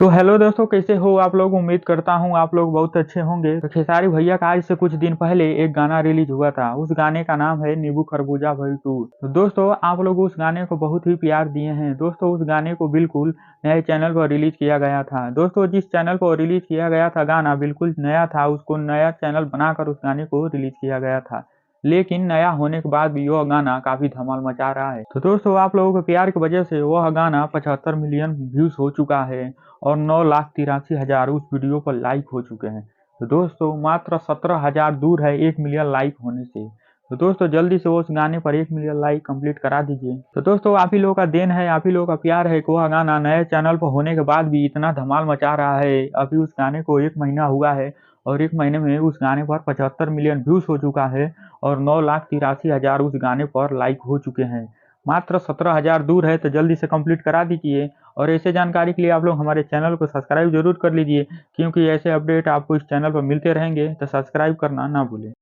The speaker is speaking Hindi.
तो हेलो दोस्तों, कैसे हो आप लोग। उम्मीद करता हूँ आप लोग बहुत अच्छे होंगे। तो खेसारी भैया का आज से कुछ दिन पहले एक गाना रिलीज हुआ था। उस गाने का नाम है नींबू खरबूजा भइल टू। तो दोस्तों आप लोग उस गाने को बहुत ही प्यार दिए हैं। दोस्तों उस गाने को बिल्कुल नए चैनल पर रिलीज किया गया था। दोस्तों जिस चैनल पर रिलीज किया गया था गाना बिल्कुल नया था, उसको नया चैनल बनाकर उस गाने को रिलीज किया गया था। लेकिन नया होने के बाद भी वह गाना काफी धमाल मचा रहा है। तो दोस्तों आप लोगों के प्यार की वजह से वह गाना 75 मिलियन व्यूज हो चुका है और 9,83,000 उस वीडियो पर लाइक हो चुके हैं। तो दोस्तों मात्र 17,000 दूर है 1 मिलियन लाइक होने से। तो दोस्तों जल्दी से उस गाने पर 1 मिलियन लाइक कंप्लीट करा दीजिए। तो दोस्तों आप ही लोगों का देन है, आप ही लोगों का प्यार है कि वह गाना नए चैनल पर होने के बाद भी इतना धमाल मचा रहा है। अभी उस गाने को 1 महीना हुआ है और 1 महीने में उस गाने पर 75 मिलियन व्यूज हो चुका है और 9,83,000 उस गाने पर लाइक हो चुके हैं। मात्र 17,000 दूर है, तो जल्दी से कंप्लीट करा दीजिए। और ऐसे जानकारी के लिए आप लोग हमारे चैनल को सब्सक्राइब जरूर कर लीजिए, क्योंकि ऐसे अपडेट आपको इस चैनल पर मिलते रहेंगे। तो सब्सक्राइब करना ना भूलें।